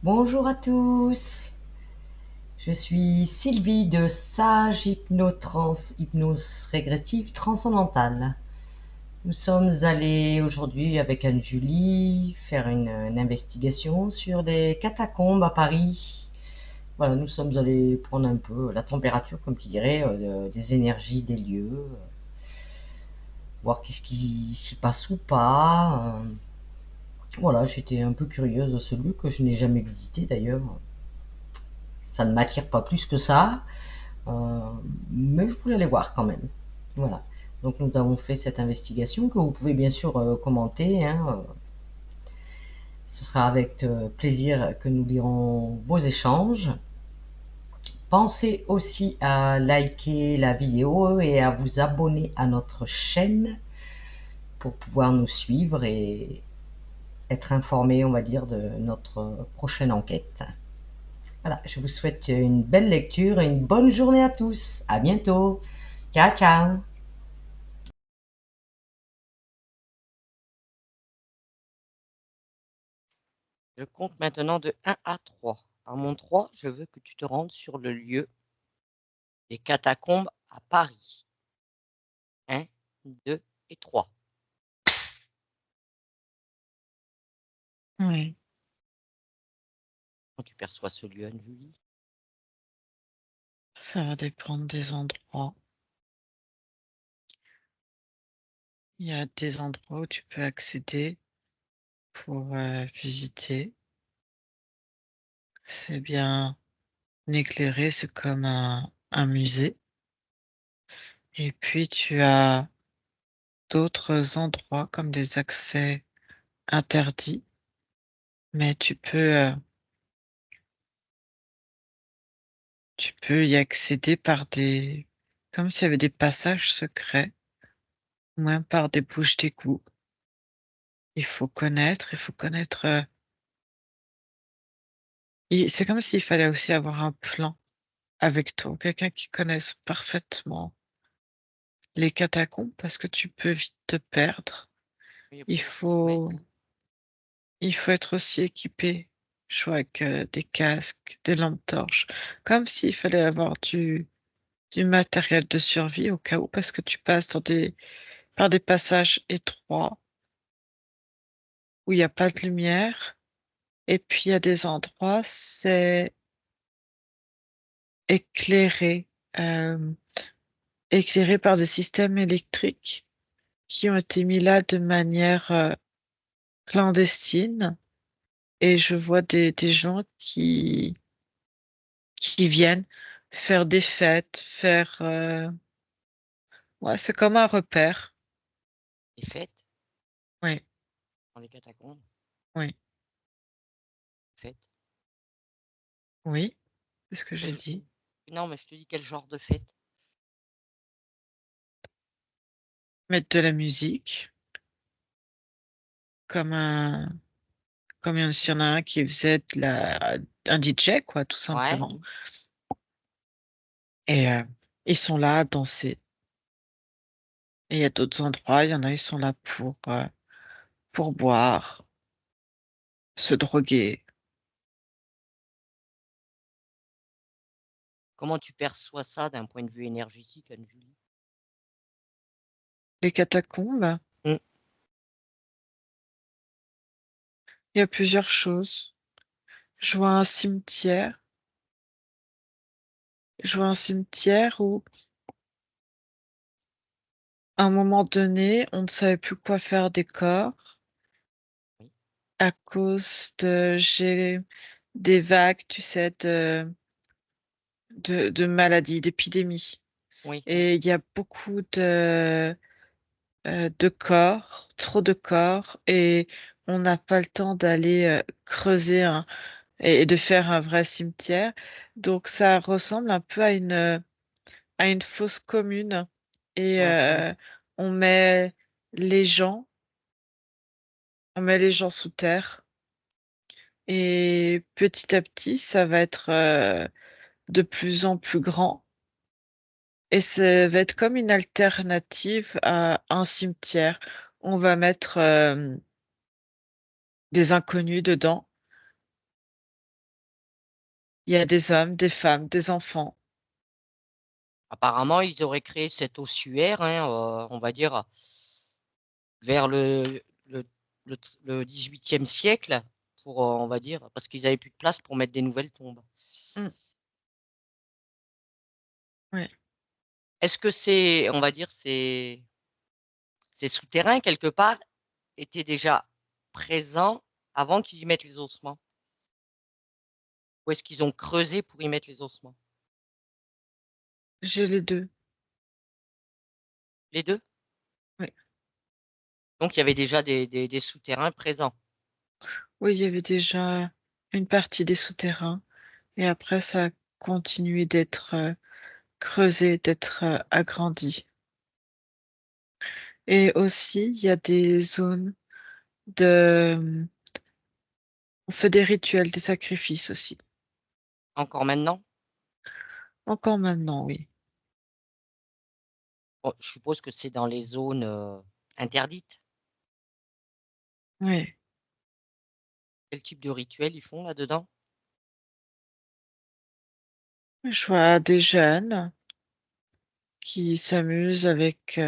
Bonjour à tous, je suis Sylvie de Sage Hypnose Régressive Transcendantale. Nous sommes allés aujourd'hui avec Anne-Julie faire une investigation sur les catacombes à Paris. Voilà, nous sommes allés prendre un peu la température, comme qui dirait, des énergies des lieux, voir qu'est-ce qui s'y passe ou pas. Voilà, j'étais un peu curieuse de ce lieu que je n'ai jamais visité d'ailleurs. Ça ne m'attire pas plus que ça. Euh, mais je voulais aller voir quand même. Voilà. Donc nous avons fait cette investigation que vous pouvez bien sûr commenter, hein. Ce sera avec plaisir que nous lirons vos échanges. Pensez aussi à liker la vidéo et à vous abonner à notre chaîne pour pouvoir nous suivre et être informé, on va dire, de notre prochaine enquête. Voilà, je vous souhaite une belle lecture et une bonne journée à tous. À bientôt. Ciao, ciao. Je compte maintenant de 1 à 3. Par mon 3, je veux que tu te rendes sur le lieu des catacombes à Paris. 1, 2 et 3. Oui, Quand tu perçois ce lieu, Anne-Julie? ça va dépendre des endroits. Il y a des endroits où tu peux accéder pour visiter. C'est bien éclairé, c'est comme un musée. Et puis tu as d'autres endroits comme des accès interdits, mais tu peux y accéder par comme s'il y avait des passages secrets, ou même par des bouches d'égout. Il faut connaître. C'est comme s'il fallait aussi avoir un plan avec toi, quelqu'un qui connaisse parfaitement les catacombes parce que tu peux vite te perdre. Oui, Il après, oui. faut, il faut être aussi équipé, je vois, avec des casques, des lampes torches, comme s'il fallait avoir du matériel de survie au cas où, parce que tu passes par des passages étroits où il n'y a pas de lumière, et puis il y a des endroits, c'est éclairé, euh, éclairé par des systèmes électriques qui ont été mis là de manière clandestine, et je vois des gens qui viennent faire des fêtes, ouais, c'est comme un repère. Les fêtes Oui, dans les catacombes, oui, fêtes. oui, c'est ce que j'ai Quel- dit. Non, mais je te dis quel genre de fête? Mettre de la musique, comme s'il y en a un qui faisait un DJ, quoi, tout Ouais. simplement. Et ils sont là à danser. Et il y a d'autres endroits, il y en a, ils sont là pour boire, se droguer. Comment tu perçois ça d'un point de vue énergétique, Anne-Julie? Les catacombes, Hmm. il y a plusieurs choses. Je vois un cimetière. Je vois un cimetière où, à un moment donné, on ne savait plus quoi faire des corps Oui. à cause j'ai des vagues, tu sais, de maladies, d'épidémies. Oui. Et il y a beaucoup de corps, trop de corps, et on n'a pas le temps d'aller creuser et de faire un vrai cimetière. Donc ça ressemble un peu à une fosse commune, et Ouais. on met les gens, on met les gens sous terre, et petit à petit, ça va être de plus en plus grand, et ça va être comme une alternative à un cimetière. On va mettre des inconnus dedans, Il y a des hommes, des femmes, des enfants. Apparemment, ils auraient créé cet ossuaire, hein, on va dire, vers le, le 18e siècle, pour, on va dire, parce qu'ils avaient plus de place pour mettre des nouvelles tombes. Mmh, ouais. Est-ce que c'est, on va dire, ces souterrains, quelque part, étaient déjà présents avant qu'ils y mettent les ossements? Ou est-ce qu'ils ont creusé pour y mettre les ossements? J'ai les 2. Les deux? Oui. Donc, il y avait déjà des souterrains présents. Oui, il y avait déjà une partie des souterrains et après ça a continué d'être, creusé, d'être, agrandi et aussi il y a des zones de, on fait des rituels, des sacrifices aussi. Encore maintenant? Encore maintenant, oui. Bon, je suppose que c'est dans les zones interdites. Oui. Quel type de rituel ils font là-dedans? Je vois des jeunes qui s'amusent avec,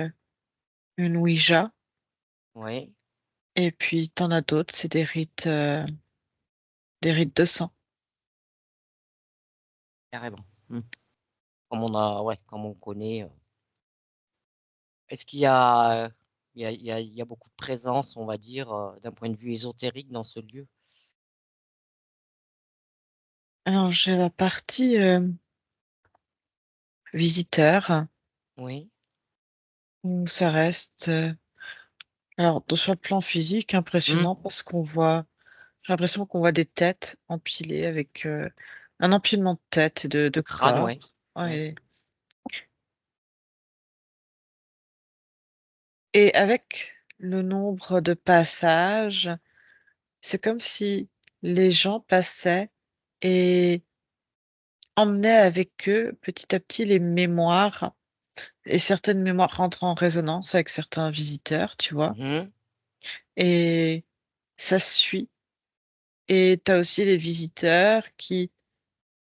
une ouija Oui, et puis tu en as d'autres, c'est des rites de sang. carrément. Hmm. Comme on a, ouais, comme on connaît. Est-ce qu'il y a, il y a beaucoup de présence, on va dire, d'un point de vue ésotérique dans ce lieu? Alors j'ai la partie, visiteur Oui. où ça reste, alors sur le plan physique Hmm. impressionnant parce qu'on voit, j'ai l'impression qu'on voit des têtes empilées avec, un empilement de têtes et de Le crâne, corps. ouais. Ouais. Ouais. Et avec le nombre de passages, c'est comme si les gens passaient et emmenaient avec eux petit à petit les mémoires et certaines mémoires rentrent en résonance avec certains visiteurs, tu vois? Mhm. Et ça suit. Et tu as aussi les visiteurs qui,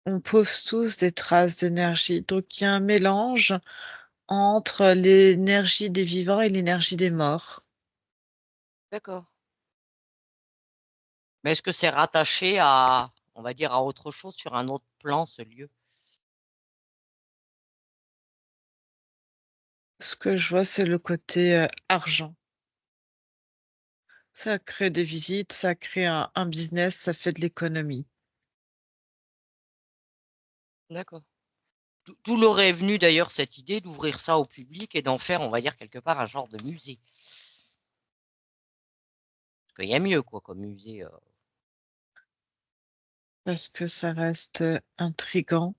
on pose tous des traces d'énergie. Donc il y a un mélange entre l'énergie des vivants et l'énergie des morts. D'accord. Mais est-ce que c'est rattaché à, on va dire, à autre chose sur un autre plan, ce lieu? Ce que je vois, c'est le côté, argent. Ça crée des visites, ça crée un business, ça fait de l'économie. D'accord. D'où l'aurait venu d'ailleurs cette idée d'ouvrir ça au public et d'en faire, on va dire, quelque part un genre de musée. Parce qu'il y a mieux, quoi, comme musée. Parce que ça reste, intriguant,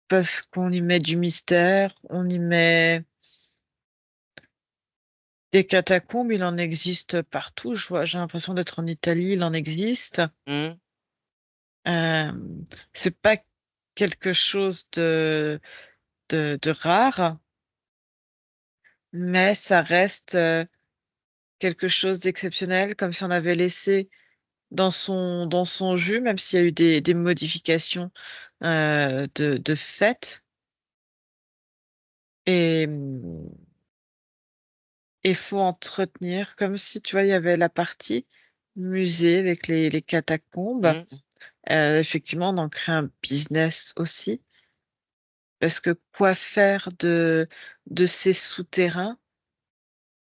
parce qu'on y met du mystère, on y met des catacombes, il en existe partout. J'ai l'impression d'être en Italie, il en existe. Hmm. C'est pas quelque chose de rare, mais ça reste, quelque chose d'exceptionnel, comme si on avait laissé dans son jus, même s'il y a eu des modifications, de fait et il faut entretenir comme si, tu vois, il y avait la partie musée avec les catacombes. Hmm. Effectivement, on en crée un business aussi, parce que quoi faire de ces souterrains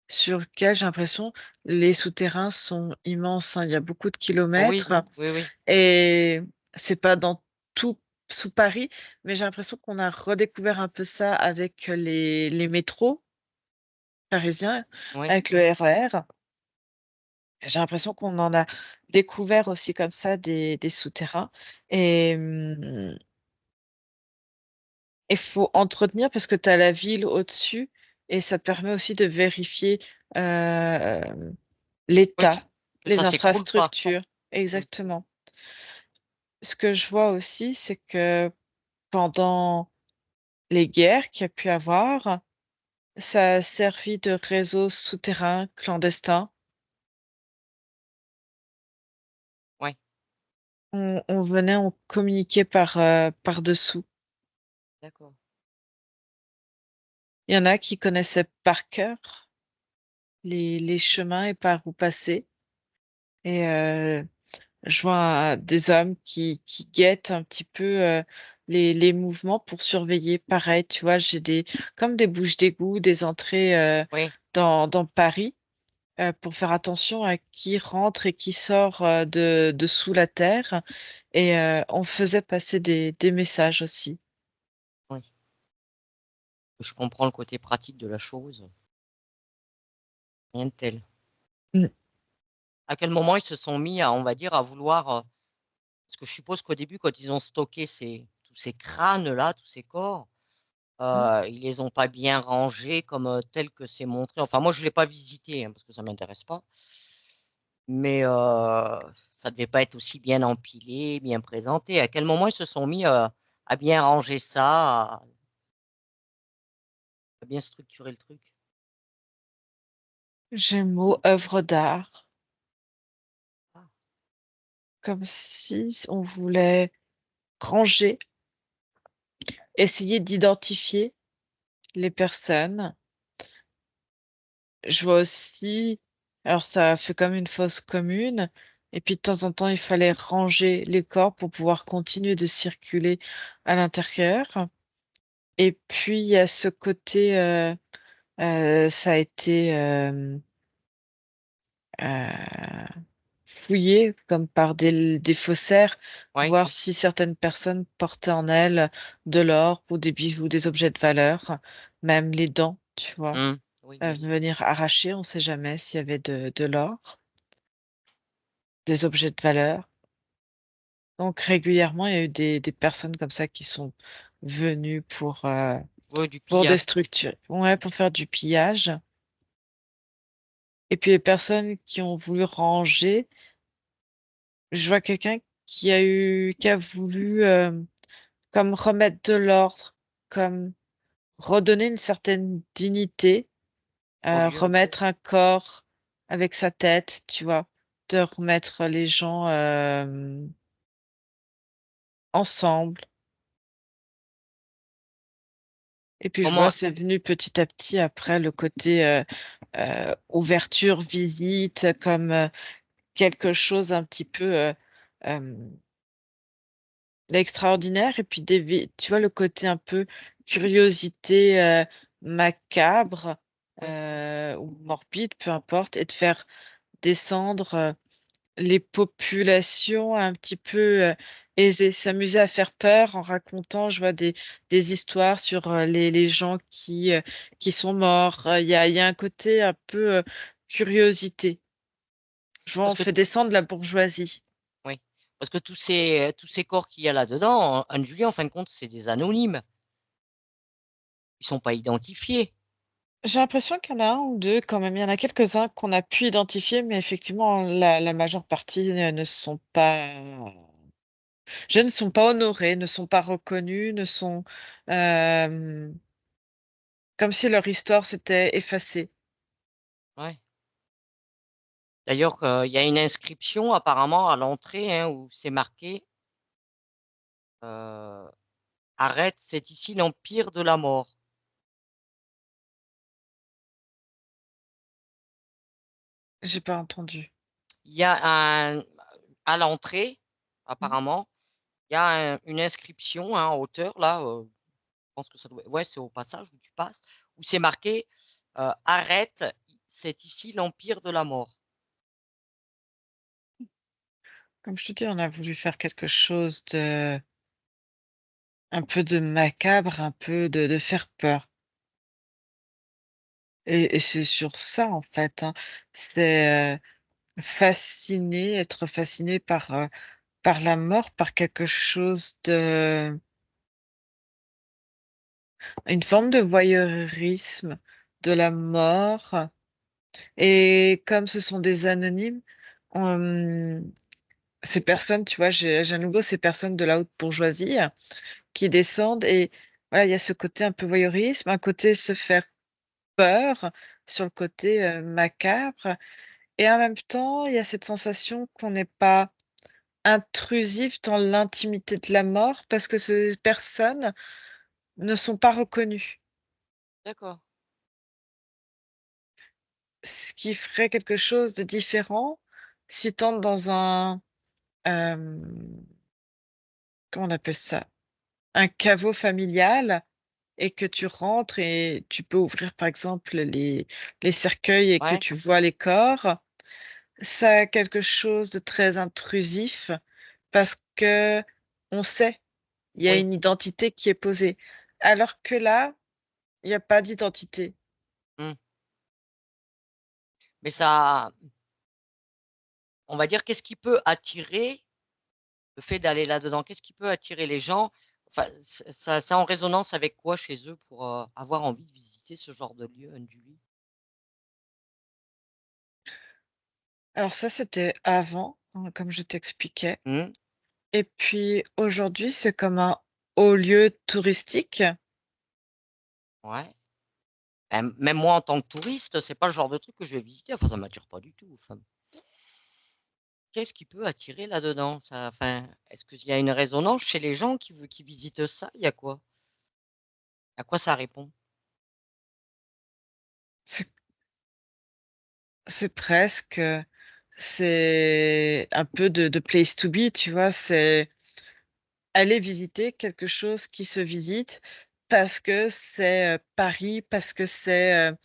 sur lesquels j'ai l'impression les souterrains sont immenses, hein, il y a beaucoup de Oui, kilomètres oui, oui. et c'est pas dans tout sous Paris, mais j'ai l'impression qu'on a redécouvert un peu ça avec les métros parisiens, Oui. avec le RER. J'ai l'impression qu'on en a découvert aussi comme ça des souterrains et il faut entretenir parce que tu as la ville au-dessus et ça te permet aussi de vérifier, hem, Oui, l'état, que les ça s'écroule pas. infrastructures. Hmm. Exactement. Ce que je vois aussi, c'est que pendant les guerres qu'il y a pu avoir, ça a servi de réseau souterrain clandestin. Ouais. On venait, on communiquait par-dessous. D'accord. Il y en a qui connaissaient par cœur les chemins et par où passer. Et je vois des hommes qui guettent un petit peu les mouvements pour surveiller. Pareil, tu vois, j'ai comme des bouches d'égout, des entrées Oui, dans Paris pour faire attention à qui rentre et qui sort de sous la terre. Et on faisait passer des messages aussi. oui. Je comprends le côté pratique de la chose. Rien de tel. Mm. À quel moment ils se sont mis à, on va dire, à vouloir, parce que je suppose qu'au début, quand ils ont stocké tous ces crânes-là, tous ces corps, Mm. ils les ont pas bien rangés comme tel que c'est montré. Enfin, moi, je l'ai pas visité hein, parce que ça m'intéresse pas. Mais ça devait pas être aussi bien empilé, bien présenté. À quel moment ils se sont mis à bien ranger ça, à bien structurer le truc? J'aime le mot œuvre d'art, Ah, comme si on voulait ranger, essayer d'identifier les personnes. Je vois aussi, alors ça fait comme une fosse commune, et puis de temps en temps, il fallait ranger les corps pour pouvoir continuer de circuler à l'intérieur. Et puis, il y a ce côté, ça a été euh, fouillé comme par des faussaires, ouais. voir si certaines personnes portaient en elles de l'or ou des bijoux, des objets de valeur, même les dents, tu vois, Oui, bien sûr. venir arracher, on ne sait jamais s'il y avait de l'or, des objets de valeur. Donc régulièrement, il y a eu des personnes comme ça qui sont venues Oui, du pour des pillage, quoi. structures, ouais, pour faire du pillage. Et puis les personnes qui ont voulu ranger, je vois quelqu'un qui a voulu comme remettre de l'ordre, comme redonner une certaine dignité, Au lieu. remettre un corps avec sa tête, tu vois, de remettre les gens ensemble. Et puis je vois, Comment, c'est venu petit à petit après le côté ouverture, visite, comme quelque chose un petit peu euh, extraordinaire. Et puis tu vois le côté un peu curiosité macabre oui. ou morbide, peu importe, et de faire descendre les populations un petit peu aisées, s'amuser à faire peur en racontant, je vois des histoires sur les gens qui sont morts. Il y a un côté un peu curiosité. Je vois, on Parce que, fait descendre la bourgeoisie. oui. Parce que tous ces corps qu'il y a là-dedans, Anne-Julie, en fin de compte, c'est des anonymes. Ils sont pas identifiés. J'ai l'impression qu'il y en a un ou deux quand même. Il y en a quelques-uns qu'on a pu identifier, mais effectivement, la majeure partie ne sont pas honorés, ne sont pas reconnus, ne sont euh, comme si leur histoire s'était effacée. Ouais. D'ailleurs, il y a une inscription apparemment à l'entrée hein, où c'est marqué euh, Arrête, c'est ici l'empire de la mort. J'ai pas entendu. Il y a à l'entrée, apparemment, il y a une inscription hein, en hauteur, là, je pense que ça doit, ouais, c'est au passage où tu passes, où c'est marqué Arrête, c'est ici l'empire de la mort. Comme je te dis, on a voulu faire quelque chose un peu de macabre, un peu de faire peur. Et c'est sur ça, en fait, hein. C'est être fasciné par la mort, par quelque chose une forme de voyeurisme de la mort. Et comme ce sont des anonymes, on- ces personnes, tu vois, j'ai à nouveau ces personnes de la haute bourgeoisie qui descendent et voilà, il y a ce côté un peu voyeurisme, un côté se faire peur sur le côté macabre. Et en même temps, il y a cette sensation qu'on n'est pas intrusif dans l'intimité de la mort parce que ces personnes ne sont pas reconnues. D'accord. Ce qui ferait quelque chose de différent si tu entres dans un, comment on appelle ça? Un caveau familial et que tu rentres et tu peux ouvrir, par exemple, les cercueils et que Ouais, tu vois les corps. Ça a quelque chose de très intrusif parce que on sait, il y a oui. une identité qui est posée. Alors que là, il y a pas d'identité. Mmh. Mais ça, on va dire, qu'est-ce qui peut attirer le fait d'aller là-dedans? Qu'est-ce qui peut attirer les gens? Enfin, ça en résonance avec quoi chez eux pour, avoir envie de visiter ce genre de lieu, Anne-Julie? Alors ça, c'était avant, hein, comme je t'expliquais. Mmh, Et puis aujourd'hui, c'est comme un haut lieu touristique. ouais. Même moi en tant que touriste, c'est pas le genre de truc que je vais visiter, enfin ça m'attire pas du tout, enfin. Qu'est-ce qui peut attirer là-dedans? Ça, enfin, est-ce qu'il y a une résonance chez les gens qui visitent ça? Il y a quoi? À quoi ça répond? C'est c'est presque, c'est un peu de place to be, tu vois? C'est aller visiter quelque chose qui se visite parce que c'est, Paris, parce que c'est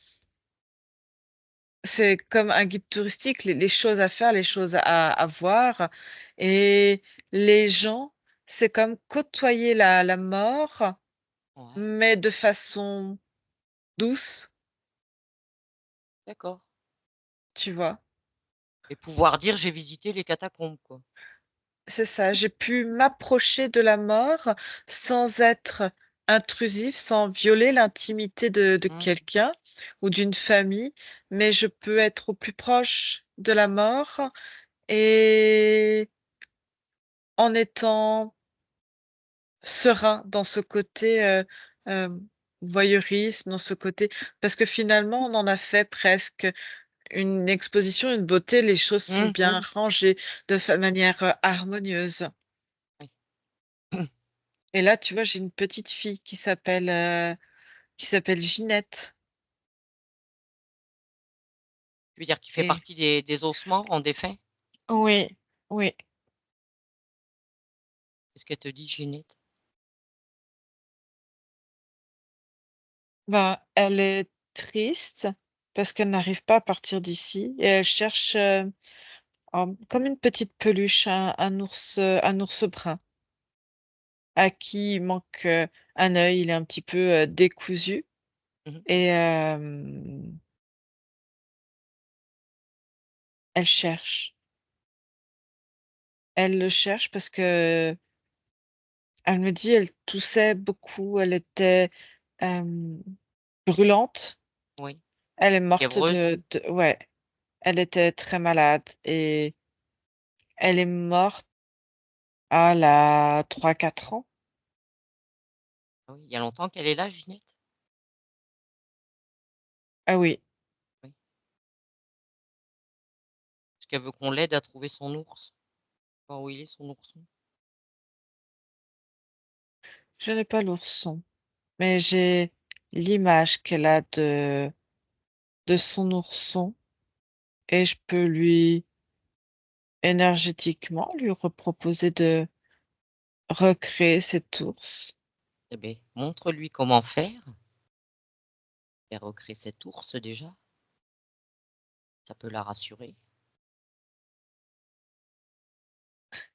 comme un guide touristique, les choses à faire, les choses à voir et les gens, c'est comme côtoyer la mort, Ouais, mais de façon douce, d'accord. tu vois? Et pouvoir dire: «J'ai visité les catacombes», quoi. C'est ça, j'ai pu m'approcher de la mort sans être intrusif, sans violer l'intimité de Mmh, quelqu'un ou d'une famille, mais je peux être au plus proche de la mort et en étant serein dans ce côté, voyeurisme, dans ce côté parce que finalement on en a fait presque une exposition, une beauté, les choses sont mmh, bien rangées de manière, harmonieuse. oui. Et là, tu vois, j'ai une petite fille qui s'appelle Ginette Tu veux dire qui fait et partie des ossements en défunt? oui, oui, Qu'est-ce qu'elle te dit, Ginette? ben, elle est triste parce qu'elle n'arrive pas à partir d'ici et elle cherche, comme une petite peluche, un ours brun à qui il manque, un œil, il est un petit peu, décousu Mmh mh. et elle cherche. Elle le cherche parce que elle me dit, elle toussait beaucoup, elle était, hem, brûlante. Oui. Elle est morte Fiévreuse? de ouais, elle était très malade et elle est morte à elle a 3-4 ans. Ah oui, il y a longtemps qu'elle est là, Ginette? Ah oui, Oui. Est-ce qu'elle veut qu'on l'aide à trouver son ours? Voir où il est son ourson? je n'ai pas l'ourson, mais j'ai l'image qu'elle a de son ourson et je peux lui énergétiquement lui reproposer de recréer cet ours. Eh beh, montre-lui comment faire et recréer cet ours déjà, ça peut la rassurer.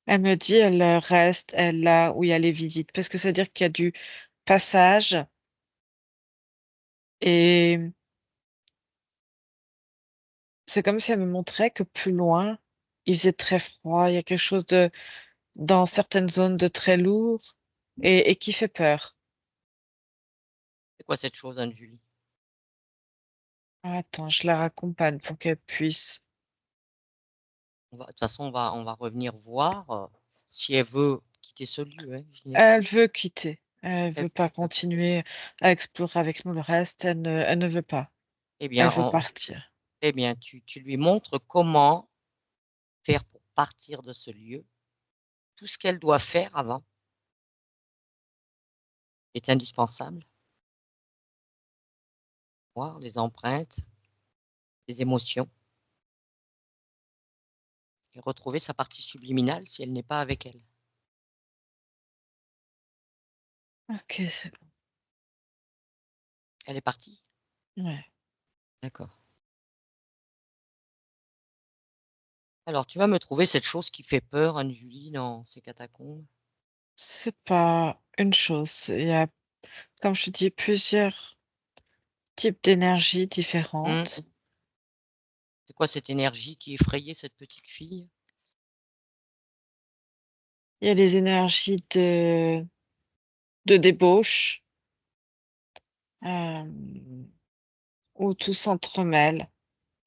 Elle me dit, elle, reste, elle là où il y a les visites parce que c'est-à-dire qu'il y a du passage et c'est comme si elle me montrait que plus loin, il faisait très froid, il y a quelque chose de dans certaines zones de très lourd et qui fait peur. C'est quoi cette chose, Anne-Julie? Ah, attends, je la raccompagne pour qu'elle puisse De toute façon, on va revenir voir, si elle veut quitter ce lieu, hein, Ginette. elle veut quitter, elle Elle veut veut, pas d'accord. continuer à explorer avec nous le reste, elle ne veut pas. Eh Elle bien, veut on partir. eh bien, tu lui montres comment faire pour partir de ce lieu tout ce qu'elle doit faire avant est indispensable. Voir les empreintes, les émotions et retrouver sa partie subliminale si elle n'est pas avec elle. OK, c'est Elle est partie? bon. Ouais. D'accord. Alors tu vas me trouver cette chose qui fait peur, Anne-Julie, dans ces catacombes? C'est pas une chose, il y a, comme je te dis, plusieurs types d'énergies Mmh. différentes. C'est quoi cette énergie qui effrayait cette petite fille? Il y a des énergies de débauche, hem, où tout s'entremêle.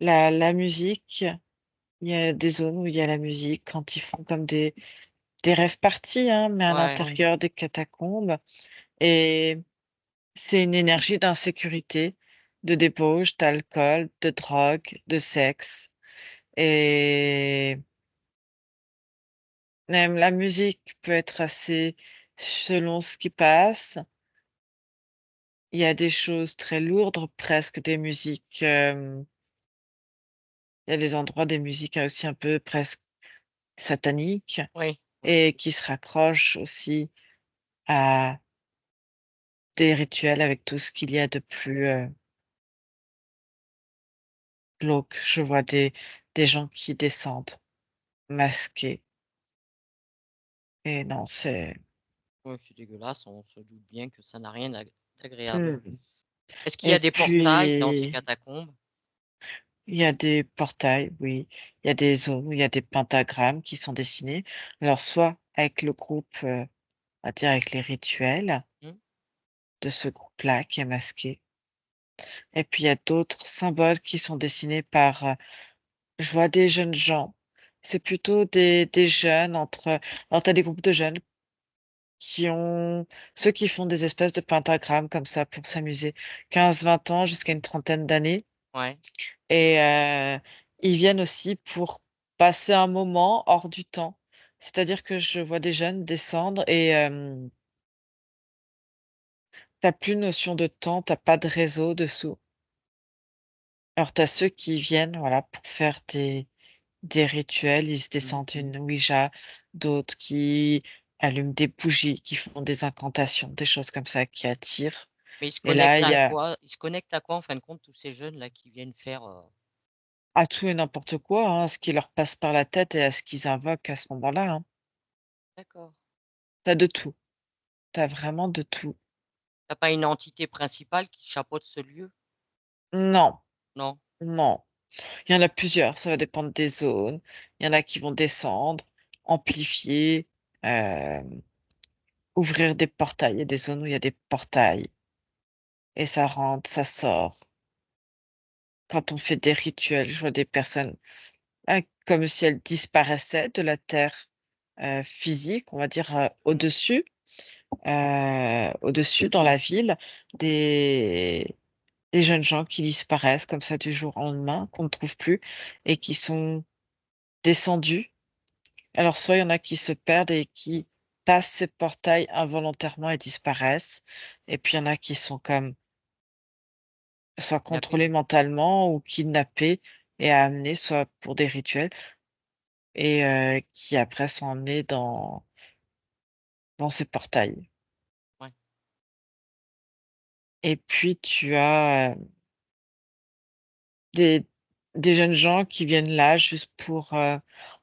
La musique, il y a des zones où il y a la musique quand ils font comme des rave parties, hein, mais à Ouais, l'intérieur des catacombes, et c'est une énergie d'insécurité, de débauche, d'alcool, de drogue, de sexe, et même la musique peut être assez selon ce qui passe. Il y a des choses très lourdes, presque des musiques, il y a des endroits des musiques aussi un peu presque sataniques, oui, oui. et qui se raccrochent aussi à des rituels avec tout ce qu'il y a de plus, glauque. Je vois des gens qui descendent masqués, et non, c'est Oui, c'est dégueulasse, on se doute bien que ça n'a rien d'agréable. mmh Est-ce qu'il y et a des portails dans ces puis catacombes? il y a des portails, oui, il y a des zones où il y a des pentagrammes qui sont dessinés. Alors soit avec le groupe, on va dire avec les rituels Mmh, de ce groupe-là qui est masqué, et puis il y a d'autres symboles qui sont dessinés par, je vois des jeunes gens. C'est plutôt des jeunes entre, alors tu as des groupes de jeunes qui ont, ceux qui font des espèces de pentagrammes comme ça pour s'amuser, 15, 20 ans jusqu'à une trentaine d'années, ouais, et ils viennent aussi pour passer un moment hors du temps. C'est-à-dire que je vois des jeunes descendre, et tu plus notion de temps, t'as pas de réseau dessous. Alors tu as ceux qui viennent, voilà, pour faire des rituels, ils se mmh. descendent une ouija, d'autres qui allument des bougies, qui font des incantations, des choses comme ça qui attirent, Mais ils se et là, connectent il y à a quoi? Ils se connectent à quoi, en fin de compte, tous ces jeunes-là qui viennent faire, à tout et n'importe quoi, hein, ce qui leur passe par la tête et à ce qu'ils invoquent à ce moment-là, hein. d'accord. Tu de tout, t'as vraiment de tout. Tu as pas une entité principale qui chapeaute ce lieu? Non, Non? non, il y en a plusieurs, ça va dépendre des zones. Il y en a qui vont descendre, amplifier, hem, ouvrir des portails. Il y a des zones où il y a des portails et ça rentre, ça sort. Quand on fait des rituels, je vois des personnes, comme si elles disparaissaient de la terre, physique, on va dire, Mmh, au-dessus dans la ville, des des jeunes gens qui disparaissent comme ça du jour au lendemain, qu'on ne trouve plus, et qui sont descendus. Alors soit il y en a qui se perdent et qui passent ces portails involontairement et disparaissent, et puis il y en a qui sont comme soit kidnappés? contrôlés mentalement ou kidnappés et amenés soit pour des rituels, et qui après sont emmenés dans ces portails. Ouais, Et puis tu as, des des jeunes gens qui viennent là juste pour,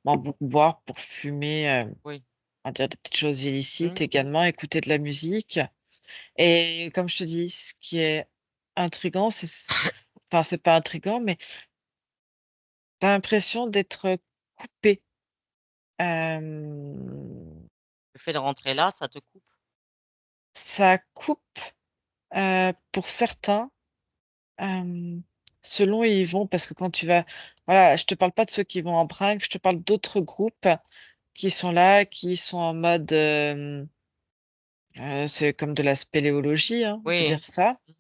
pour boire, pour fumer, oui. on va dire des petites choses illicites Mmh, également, écouter de la musique, et comme je te dis, ce qui est intriguant, enfin, c'est pas intriguant, mais tu as l'impression d'être coupé, hem, le fait de rentrer là, ça te coupe? ça coupe, pour certains, hem, selon où ils vont, parce que quand tu vas, voilà, je te parle pas de ceux qui vont en bringue, je te parle d'autres groupes qui sont là, qui sont en mode, c'est comme de la spéléologie, hein, on peut Oui. dire ça, Mmh.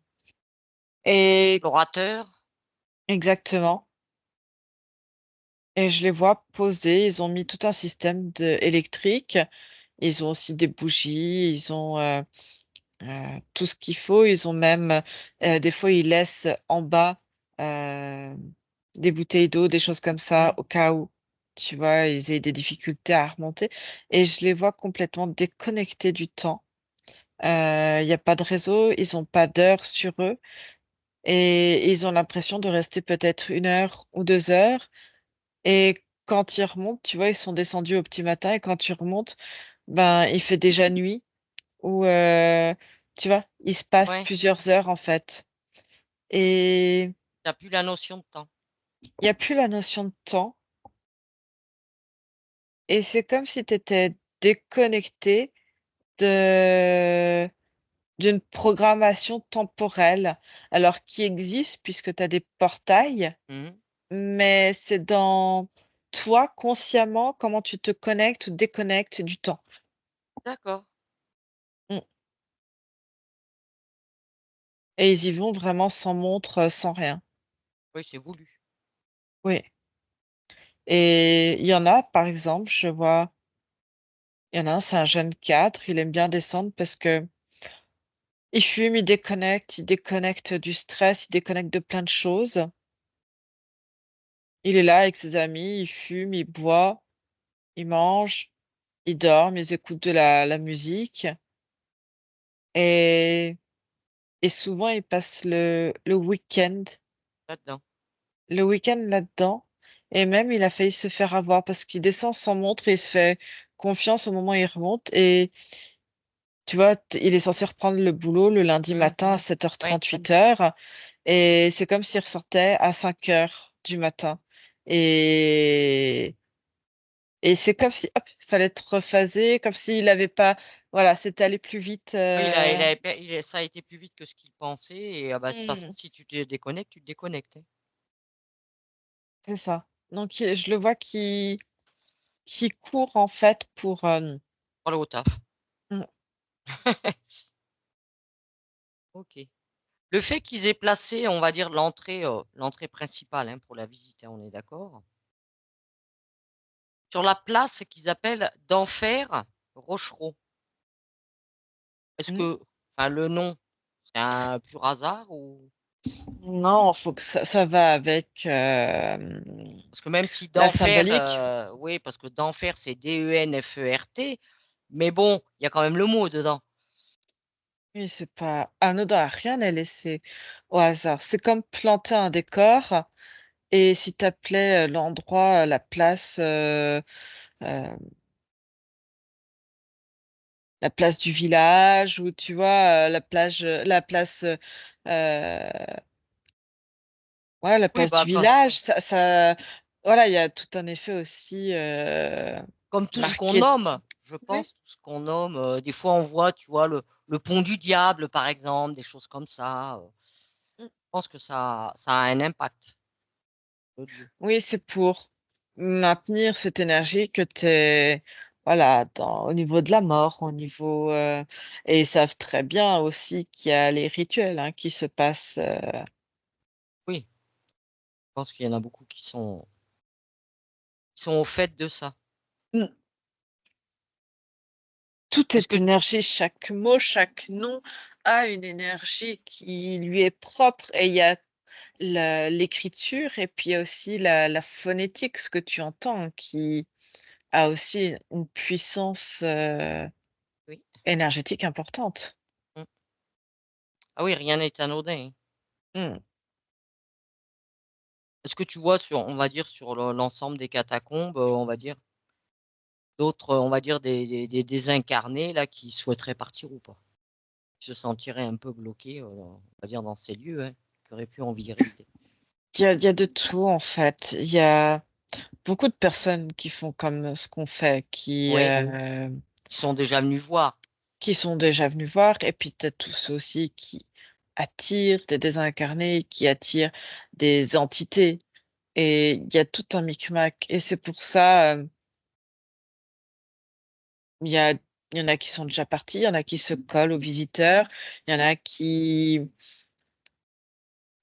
et Explorateur? exactement, Et je les vois poser, ils ont mis tout un système électrique. Ils ont aussi des bougies, ils ont tout ce qu'il faut. Ils ont même, des fois, ils laissent en bas euh, des bouteilles d'eau, des choses comme ça, Mhm. au cas où, tu vois, ils aient des difficultés à remonter. Et je les vois complètement déconnectés du temps. Il n'y a pas de réseau, ils n'ont pas d'heure sur eux et ils ont l'impression de rester peut-être 1 heure ou 2 heures. Et quand ils remontent, tu vois, ils sont descendus au petit matin et quand tu remontes, ben, il fait déjà nuit ou, tu vois, il se passe Ouais, plusieurs heures en fait. Et t'as plus la notion de temps. il n'y a plus la notion de temps. Et c'est comme si tu étais déconnecté de d'une programmation temporelle, alors qui existe puisque tu as des portails, Mhm. mais c'est dans toi consciemment comment tu te connectes ou déconnectes du temps. D'accord. Mm. Et ils y vont vraiment sans montre, sans rien. Oui, c'est voulu. Oui. Et il y en a, par exemple, je vois, il y en a un, c'est un jeune cadre, il aime bien descendre parce que il fume, il déconnecte du stress, il déconnecte de plein de choses. Il est là avec ses amis, il fume, il boit, il mange, il dort, ils écoutent de la musique. Et, et souvent, il passe Là-dedans. le week-end là-dedans. Et même, il a failli se faire avoir parce qu'il descend sans montre et il se fait confiance au moment où il remonte. Et tu vois, il est censé reprendre le boulot le lundi Mhm. matin à 7h30, Ouais. 8h. Et c'est comme s'il ressortait à 5h du matin. Et, et c'est comme si, hop, il fallait être rephasé, comme s'il avait pas, voilà, c'était allé plus vite. Oui, ça a été plus vite que ce qu'il pensait. Et de toute façon, Hmm, si tu te déconnectes, tu te déconnectes, hein. c'est ça. Donc, je le vois qui court en fait pour. Pour le au taf. Mm, Ok. Le fait qu'ils aient placé, on va dire, l'entrée principale, hein, pour la visite, hein, on est d'accord, sur la place qu'ils appellent d'Enfer Rochereau. Est-ce mm. que, enfin, le nom, c'est un pur hasard ou Non, faut que ça va avec parce que même si la d'Enfer, symbolique. oui, parce que d'Enfer c'est Denfert, mais bon, il y a quand même le mot dedans. Oui, c'est pas anodin, rien n'est laissé au hasard. C'est comme planter un décor et si t'appelais l'endroit, euh, la place du village ou tu vois, la place, euh, ouais, la Oui, place bah du village, voilà, il y a tout un effet aussi comme tout ce qu'on nomme, marketing. je Oui, pense, tout ce qu'on nomme. Des fois, on voit, tu vois, le pont du diable, par exemple, des choses comme ça. mm, Je pense que ça a un impact, le lieu. oui, c'est pour maintenir cette énergie que t'es, voilà, au niveau de la mort, et ils savent très bien aussi qu'il y a les rituels hein, qui se passent. Oui, je pense qu'il y en a beaucoup qui sont au fait de ça. Mm. Tout Est-ce est que, énergie, chaque mot, chaque nom a une énergie qui lui est propre et il y a l'écriture et puis il y a aussi la phonétique, ce que tu entends, qui a aussi une puissance oui. énergétique importante. Mm. Ah oui, rien n'est anodin, hein. Mm. Est-ce que tu vois on va dire, sur l'ensemble des catacombes, on va dire, d'autres, on va dire, des désincarnés, là, qui souhaiteraient partir ou pas? Qui se sentiraient un peu bloqués, on va dire, dans ces lieux, hein, qui auraient plus envie d'y rester. Il y a de tout en fait. Il y a beaucoup de personnes qui font comme ce qu'on fait, Oui, qui sont déjà venus voir. qui sont déjà venus voir, et puis tu as tous aussi qui attirent des désincarnés, qui attirent des entités. Et il y a tout un micmac. Et c'est pour ça, il y a, il y en a qui sont déjà partis, il y en a qui se collent aux visiteurs, il y en a qui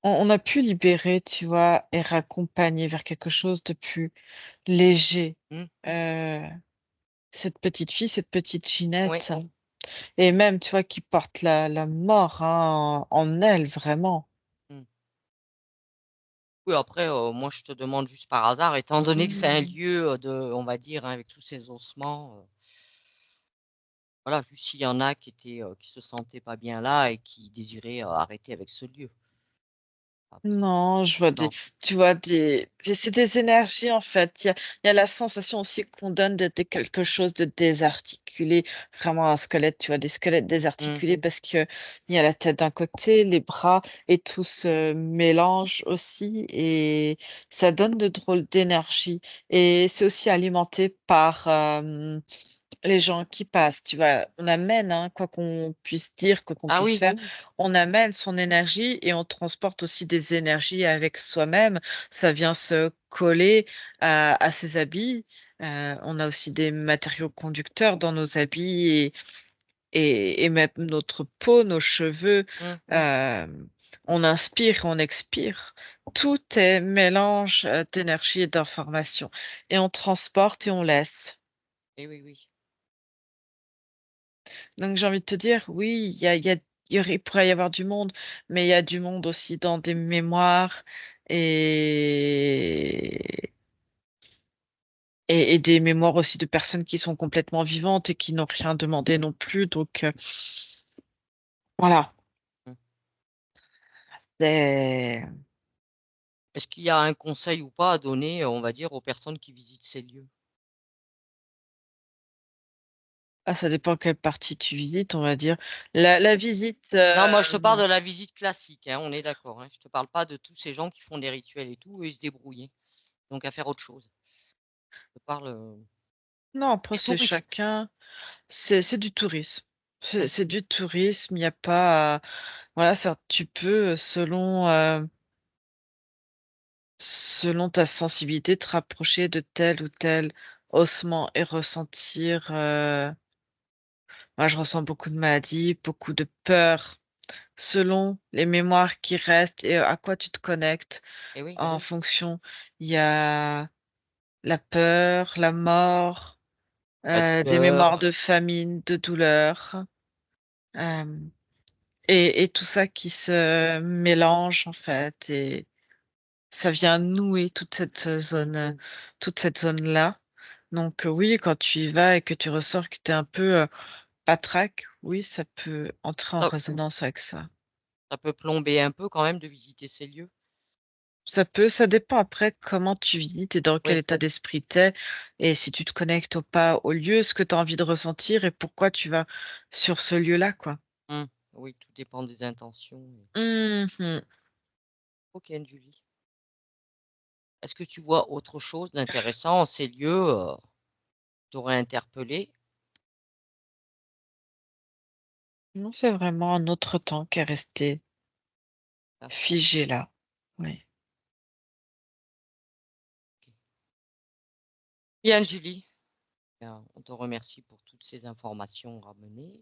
on a pu libérer, tu vois, et raccompagner vers quelque chose de plus léger. Mmh. euh, cette petite fille, cette petite Oui. Ginette, et même, tu vois, qui porte la mort hein, en elle, vraiment. Mmh. Oui, après, moi, je te demande juste par hasard, étant donné que c'est un Mhm. lieu, de on va dire, hein, avec tous ces ossements, voilà, juste s'il y en a qui se sentaient pas bien là et qui désiraient, arrêter avec ce lieu. Non, je vois Non. tu vois c'est des énergies en fait. Il y a la sensation aussi qu'on donne de quelque chose de désarticulé, vraiment un squelette, tu vois, des squelettes Mmh. désarticulés parce que il y a la tête d'un côté, les bras et tout se mélange aussi et ça donne de drôles d'énergie et c'est aussi alimenté par les gens qui passent, tu vois, on amène, hein, quoi qu'on puisse dire, quoi qu'on Ah puisse oui, faire, on amène son énergie et on transporte aussi des énergies avec soi-même. Ça vient se coller à ses habits. On a aussi des matériaux conducteurs dans nos habits et même notre peau, nos cheveux. mmh, euh, on inspire, on expire. Tout est mélange d'énergie et d'information. Et on transporte et on laisse. et oui, oui. Donc j'ai envie de te dire, oui, il pourrait y avoir du monde, mais il y a du monde aussi dans des mémoires et, et des mémoires aussi de personnes qui sont complètement vivantes et qui n'ont rien demandé non plus. Donc voilà, Mmh. c'est Est-ce qu'il y a un conseil ou pas à donner, on va dire, aux personnes qui visitent ces lieux? ça dépend quelle partie tu visites, on va dire. La visite, Non, moi, je te parle de la visite classique, hein, on est d'accord, hein. Je te parle pas de tous ces gens qui font des rituels et tout, eux, ils se débrouillent, hein. Donc à faire autre chose. Je te parle, non, après des c'est touristes. chacun, c'est du tourisme. Mmh. C'est du tourisme, il n'y a pas, voilà, ça, tu peux, selon ta sensibilité, te rapprocher de tel ou tel ossement et ressentir. Moi, je ressens beaucoup de maladies, beaucoup de peur, selon les mémoires qui restent et à quoi tu te connectes. Et oui. En fonction, il y a la peur, la mort, La des mémoires douleur. de famine, de douleur, euh, et tout ça qui se mélange en fait et ça vient nouer toute cette zone-là. Donc oui, quand tu y vas et que tu ressors que tu es un peu patraque, oui, ça peut entrer en Ça résonance avec ça. ça peut plomber un peu quand même de visiter ces lieux. Ça dépend après comment tu visites et dans quel Oui. état d'esprit t'es et si tu te connectes ou pas au lieu, ce que tu as envie de ressentir et pourquoi tu vas sur ce lieu-là, quoi. Mmh. Oui, tout dépend des intentions. Mhm. OK, Julie. Est-ce que tu vois autre chose d'intéressant en ces lieux, qui t'aurait interpellé? Non, c'est vraiment un autre temps qui est resté D'accord. figé là. Oui. OK. Bien, Julie. Bien, on te remercie pour toutes ces informations ramenées.